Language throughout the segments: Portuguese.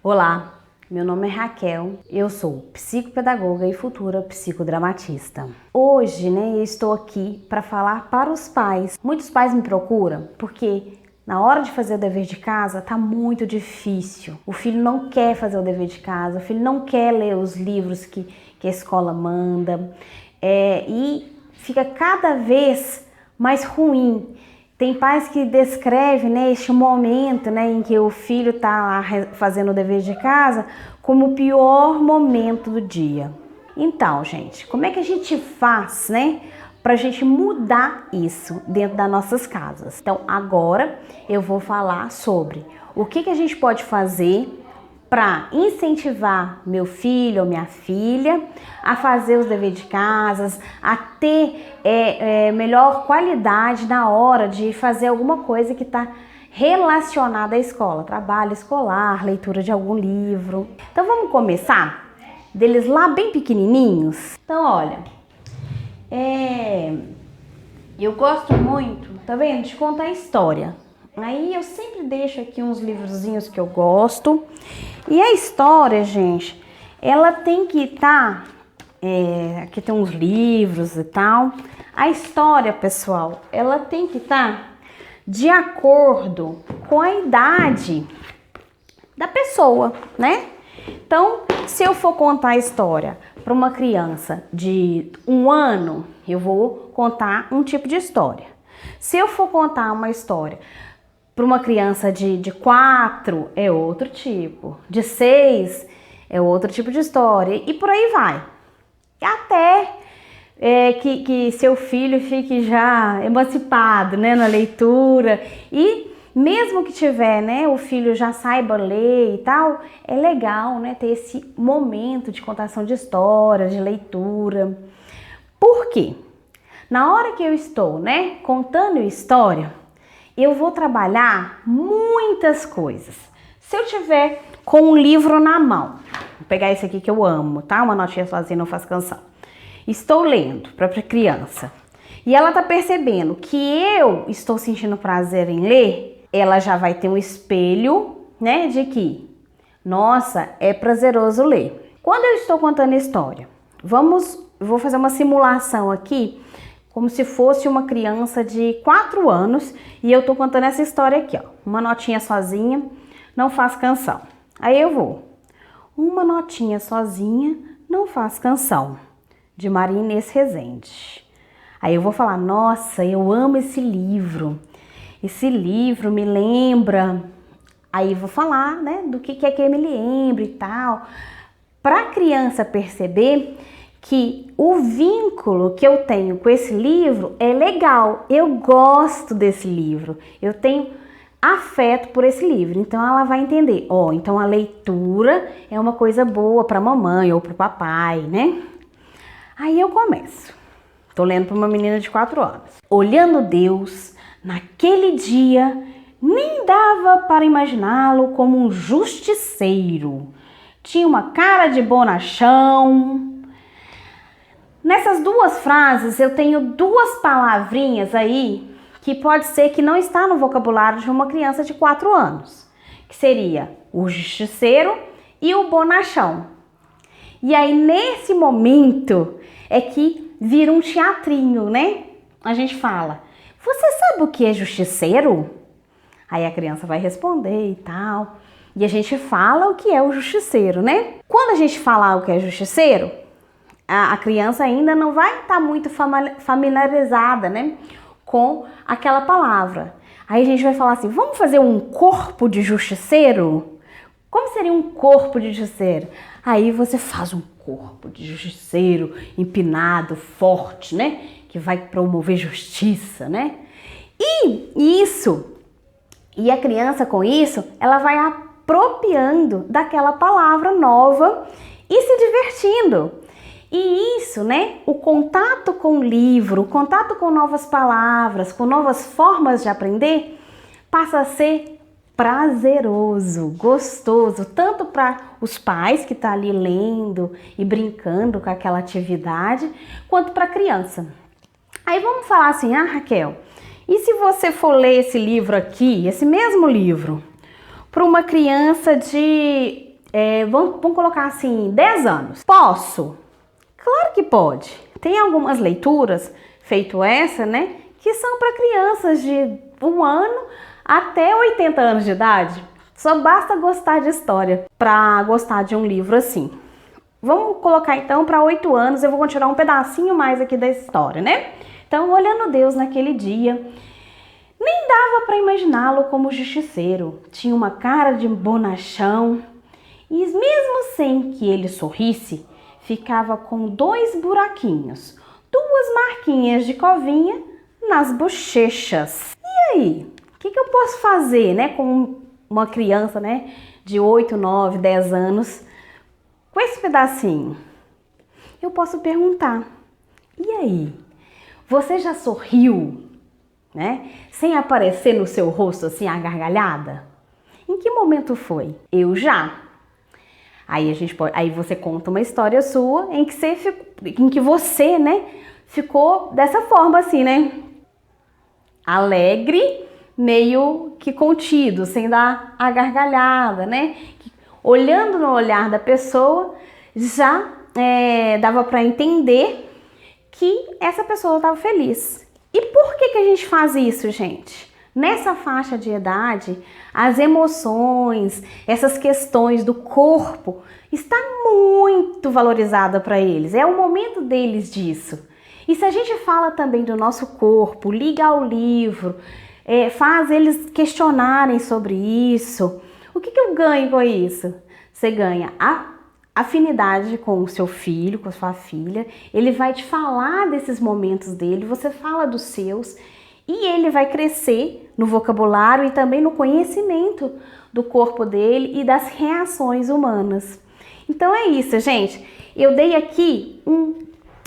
Olá, meu nome é Raquel, eu sou psicopedagoga e futura psicodramatista. Hoje, eu estou aqui para falar para os pais. Muitos pais me procuram porque na hora de fazer o dever de casa tá muito difícil. O filho não quer fazer o dever de casa, o filho não quer ler os livros que a escola manda e fica cada vez mais ruim. Tem pais que descrevem este momento em que o filho está fazendo o dever de casa como o pior momento do dia. Então, gente, como é que a gente faz, para a gente mudar isso dentro das nossas casas? Então, agora eu vou falar sobre o que a gente pode fazer para incentivar meu filho ou minha filha a fazer os deveres de casa, a ter melhor qualidade na hora de fazer alguma coisa que está relacionada à escola, trabalho escolar, leitura de algum livro. Então vamos começar deles lá bem pequenininhos. Então olha, eu gosto muito, tá vendo, de contar história. Aí eu sempre deixo aqui uns livrozinhos que eu gosto. E a história, gente, ela tem que estar... aqui tem uns livros e tal. A história, pessoal, ela tem que estar de acordo com a idade da pessoa, Então, se eu for contar a história para uma criança de 1 ano, eu vou contar um tipo de história. Se eu for contar uma história para uma criança de 4 é outro tipo, de 6 é outro tipo de história e por aí vai. Até que seu filho fique já emancipado na leitura e mesmo que tiver, o filho já saiba ler e tal, é legal ter esse momento de contação de história, de leitura. Por quê? Na hora que eu estou contando história, eu vou trabalhar muitas coisas. Se eu tiver com um livro na mão, vou pegar esse aqui que eu amo, tá? Uma notinha sozinha não faz canção. Estou lendo para criança e ela tá percebendo que eu estou sentindo prazer em ler, ela já vai ter um espelho, de que, nossa, é prazeroso ler. Quando eu estou contando história, vou fazer uma simulação aqui, como se fosse uma criança de 4 anos e eu tô contando essa história aqui, ó. Uma notinha sozinha não faz canção. Aí eu vou. Uma notinha sozinha não faz canção, de Maria Inês Rezende. Aí eu vou falar, nossa, eu amo esse livro. Esse livro me lembra. Aí eu vou falar, do que é que me lembra e tal. Para a criança perceber que o vínculo que eu tenho com esse livro é legal, eu gosto desse livro, eu tenho afeto por esse livro, então ela vai entender, então a leitura é uma coisa boa para mamãe ou para o papai, Aí eu começo, tô lendo para uma menina de 4 anos. Olhando Deus, naquele dia, nem dava para imaginá-lo como um justiceiro, tinha uma cara de bonachão. Nessas 2 frases eu tenho 2 palavrinhas aí que pode ser que não está no vocabulário de uma criança de 4 anos, que seria o justiceiro e o bonachão. E aí nesse momento é que vira um teatrinho, A gente fala, você sabe o que é justiceiro? Aí a criança vai responder e tal, e a gente fala o que é o justiceiro, Quando a gente falar o que é justiceiro, a criança ainda não vai estar muito familiarizada, com aquela palavra. Aí a gente vai falar assim, vamos fazer um corpo de justiceiro? Como seria um corpo de justiceiro? Aí você faz um corpo de justiceiro empinado, forte, que vai promover justiça, E a criança com isso, ela vai apropriando daquela palavra nova e se divertindo. E isso, o contato com o livro, o contato com novas palavras, com novas formas de aprender, passa a ser prazeroso, gostoso, tanto para os pais que estão ali lendo e brincando com aquela atividade, quanto para a criança. Aí vamos falar assim, Raquel, e se você for ler esse livro aqui, esse mesmo livro, para uma criança de Vamos colocar assim, 10 anos. Posso? Claro que pode. Tem algumas leituras, feito essa, né, que são para crianças de 1 ano até 80 anos de idade. Só basta gostar de história para gostar de um livro assim. Vamos colocar então para 8 anos, eu vou continuar um pedacinho mais aqui da história, né? Então, olhando Deus naquele dia, nem dava para imaginá-lo como justiceiro. Tinha uma cara de bonachão e mesmo sem que ele sorrisse, ficava com 2 buraquinhos, 2 marquinhas de covinha nas bochechas. E aí, o que eu posso fazer, né, com uma criança, né, de 8, 9, 10 anos, com esse pedacinho? Eu posso perguntar, e aí, você já sorriu, né, sem aparecer no seu rosto assim a gargalhada? Em que momento foi? Eu já. Aí você conta uma história sua em que você, né, ficou dessa forma assim, né, alegre, meio que contido, sem dar a gargalhada, né? Olhando no olhar da pessoa, já dava para entender que essa pessoa estava feliz. E por que a gente faz isso, gente? Nessa faixa de idade, as emoções, essas questões do corpo, está muito valorizada para eles. É o momento deles disso. E se a gente fala também do nosso corpo, liga ao livro, faz eles questionarem sobre isso, o que eu ganho com isso? Você ganha a afinidade com o seu filho, com a sua filha, ele vai te falar desses momentos dele, você fala dos seus, e ele vai crescer no vocabulário e também no conhecimento do corpo dele e das reações humanas. Então é isso, gente. Eu dei aqui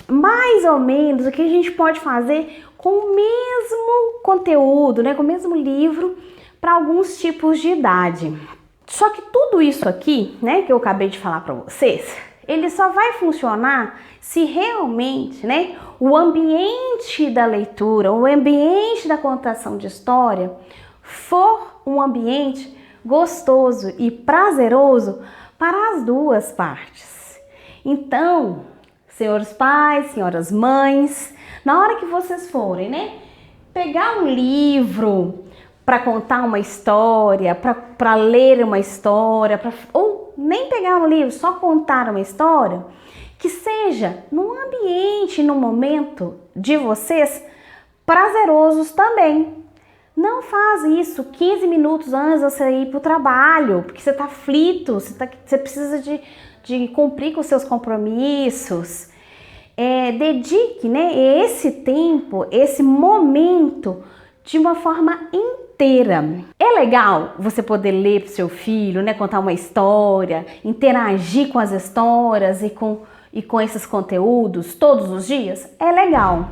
mais ou menos o que a gente pode fazer com o mesmo conteúdo, né, com o mesmo livro, para alguns tipos de idade. Só que tudo isso aqui, né, que eu acabei de falar para vocês, ele só vai funcionar se realmente, né, o ambiente da leitura, o ambiente da contação de história for um ambiente gostoso e prazeroso para as duas partes. Então, senhores pais, senhoras mães, na hora que vocês forem, né, pegar um livro para contar uma história, para ler uma história, ou nem pegar um livro, só contar uma história, que seja num ambiente, num momento de vocês prazerosos também. Não faz isso 15 minutos antes de você ir para o trabalho, porque você está aflito, você precisa de cumprir com os seus compromissos. Dedique, né, esse tempo, esse momento de uma forma inteira. É legal você poder ler para o seu filho, né, contar uma história, interagir com as histórias e com esses conteúdos todos os dias? É legal.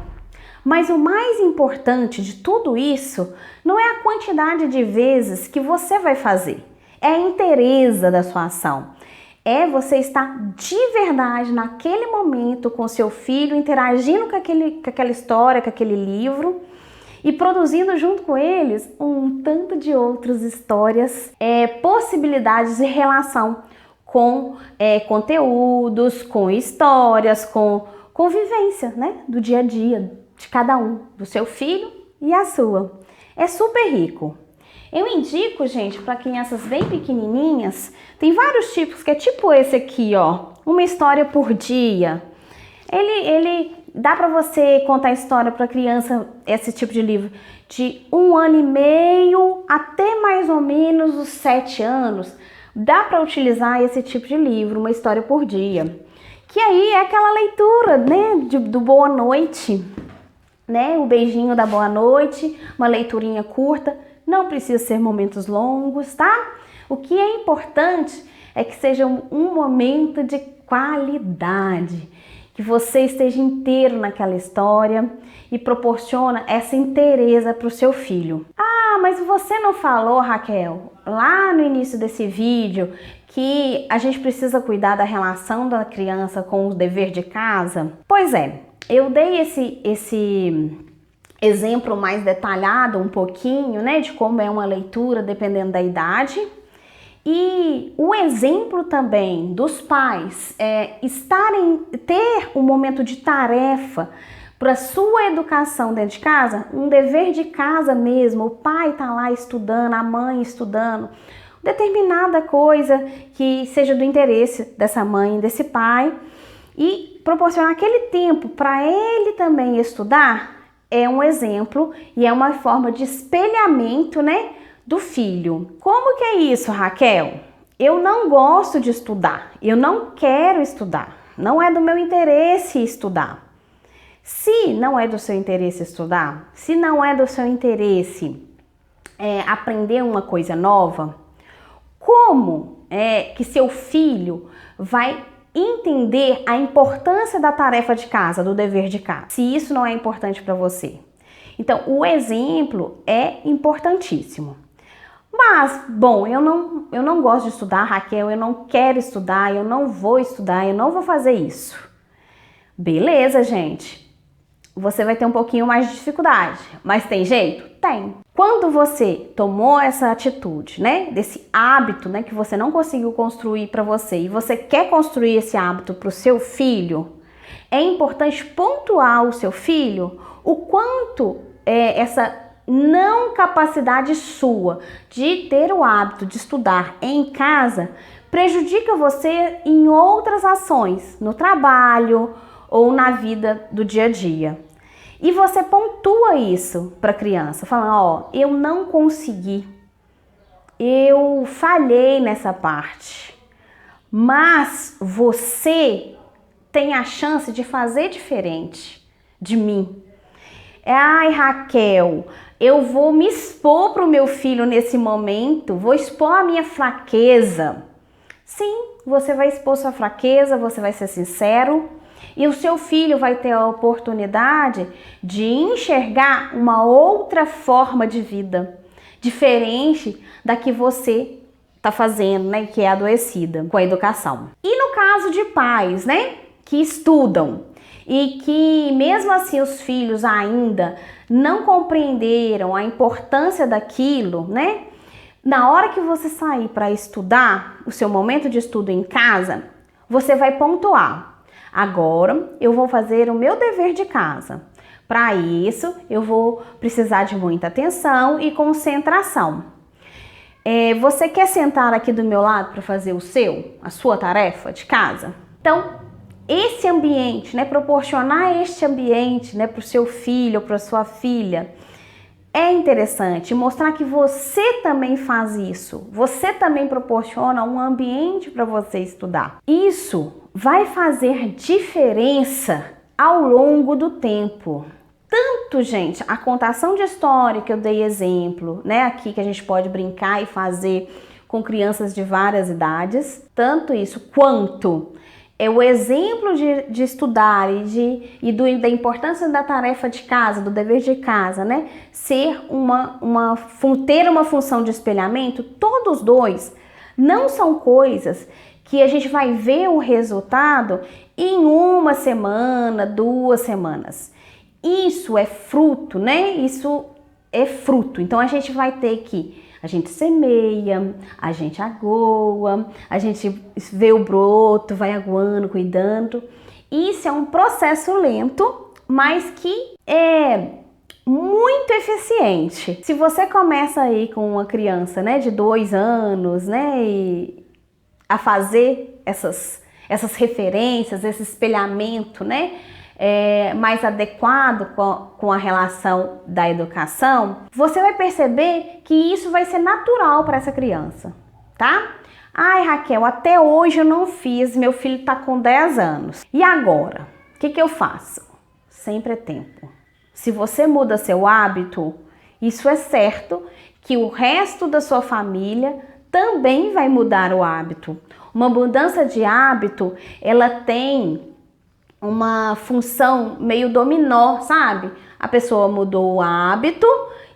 Mas o mais importante de tudo isso não é a quantidade de vezes que você vai fazer, é a inteireza da sua ação. É você estar de verdade naquele momento com seu filho, interagindo com aquela história, com aquele livro e produzindo junto com eles um tanto de outras histórias, possibilidades de relação com conteúdos, com histórias, com convivência, né, do dia a dia de cada um, do seu filho e a sua. É super rico. Eu indico, gente, para crianças bem pequenininhas, tem vários tipos, que é tipo esse aqui, ó, uma história por dia. Ele dá para você contar história para criança, esse tipo de livro, de 1 ano e meio até mais ou menos os 7 anos. Dá para utilizar esse tipo de livro, uma história por dia. Que aí é aquela leitura, né, do boa noite, né, o beijinho da boa noite, uma leiturinha curta. Não precisa ser momentos longos, tá? O que é importante é que seja um momento de qualidade, que você esteja inteiro naquela história e proporciona essa inteireza para o seu filho. Ah, mas você não falou, Raquel, lá no início desse vídeo, que a gente precisa cuidar da relação da criança com o dever de casa? Pois é, eu dei esse exemplo mais detalhado um pouquinho, né, de como é uma leitura dependendo da idade. E o exemplo também dos pais ter um momento de tarefa para sua educação dentro de casa, um dever de casa mesmo, o pai tá lá estudando, a mãe estudando, determinada coisa que seja do interesse dessa mãe, desse pai, e proporcionar aquele tempo para ele também estudar, é um exemplo e é uma forma de espelhamento, né, do filho. Como que é isso, Raquel? Eu não gosto de estudar, eu não quero estudar, não é do meu interesse estudar. Se não é do seu interesse estudar, se não é do seu interesse aprender uma coisa nova, como é que seu filho vai entender a importância da tarefa de casa, do dever de casa, se isso não é importante para você? Então, o exemplo é importantíssimo. Mas, bom, eu não gosto de estudar, Raquel, eu não quero estudar, eu não vou estudar, eu não vou fazer isso. Beleza, gente. Você vai ter um pouquinho mais de dificuldade, mas tem jeito? Tem. Quando você tomou essa atitude, né, desse hábito, né, que você não conseguiu construir para você e você quer construir esse hábito para o seu filho, é importante pontuar o seu filho o quanto essa não capacidade sua de ter o hábito de estudar em casa prejudica você em outras ações, no trabalho ou na vida do dia a dia. E você pontua isso para a criança, falando, ó, eu não consegui, eu falhei nessa parte, mas você tem a chance de fazer diferente de mim. Ai, Raquel, eu vou me expor para o meu filho nesse momento, vou expor a minha fraqueza. Sim, você vai expor sua fraqueza, você vai ser sincero, e o seu filho vai ter a oportunidade de enxergar uma outra forma de vida, diferente da que você está fazendo, né, que é adoecida com a educação. E no caso de pais, né, que estudam e que mesmo assim os filhos ainda não compreenderam a importância daquilo, né? Na hora que você sair para estudar, o seu momento de estudo em casa, você vai pontuar. Agora eu vou fazer o meu dever de casa. Para isso, eu vou precisar de muita atenção e concentração. Você quer sentar aqui do meu lado para fazer a sua tarefa de casa? Então, esse ambiente, né, proporcionar este ambiente, né, para o seu filho ou para a sua filha, é interessante mostrar que você também faz isso, você também proporciona um ambiente para você estudar. Isso vai fazer diferença ao longo do tempo. Tanto, gente, a contação de história que eu dei exemplo, né, aqui que a gente pode brincar e fazer com crianças de várias idades, tanto isso quanto o exemplo de estudar da importância da tarefa de casa, do dever de casa, né? Ter uma função de espelhamento, todos dois não são coisas que a gente vai ver o resultado em 1 semana, 2 semanas. Isso é fruto, né? Isso é fruto. Então a gente vai ter a gente semeia, a gente agoa, a gente vê o broto, vai aguando, cuidando. Isso é um processo lento, mas que é muito eficiente. Se você começa aí com uma criança, né, de 2 anos, né, a fazer essas referências, esse espelhamento, né, mais adequado com a relação da educação, você vai perceber que isso vai ser natural para essa criança, tá? Ai, Raquel, até hoje eu não fiz, meu filho está com 10 anos. E agora? O que eu faço? Sempre é tempo. Se você muda seu hábito, isso é certo que o resto da sua família também vai mudar o hábito. Uma mudança de hábito, ela tem uma função meio dominó, sabe? A pessoa mudou o hábito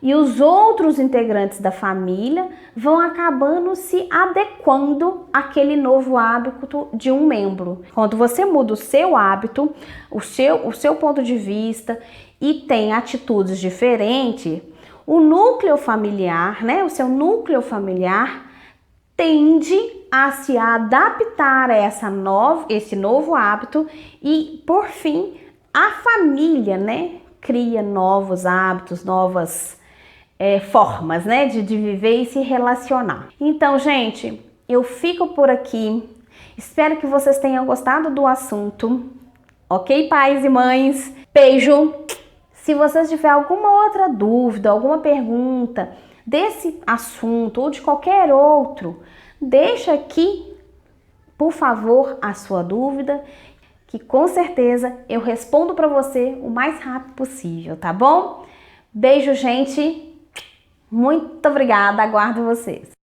e os outros integrantes da família vão acabando se adequando àquele novo hábito de um membro. Quando você muda o seu hábito, o seu ponto de vista e tem atitudes diferentes, o núcleo familiar, né? O seu núcleo familiar tende a se adaptar a esse novo hábito e, por fim, a família, né, cria novos hábitos, novas formas, né, de viver e se relacionar. Então, gente, eu fico por aqui. Espero que vocês tenham gostado do assunto. Ok, pais e mães? Beijo! Se vocês tiverem alguma outra dúvida, alguma pergunta desse assunto ou de qualquer outro, deixa aqui, por favor, a sua dúvida, que com certeza eu respondo para você o mais rápido possível, tá bom? Beijo, gente! Muito obrigada, aguardo vocês!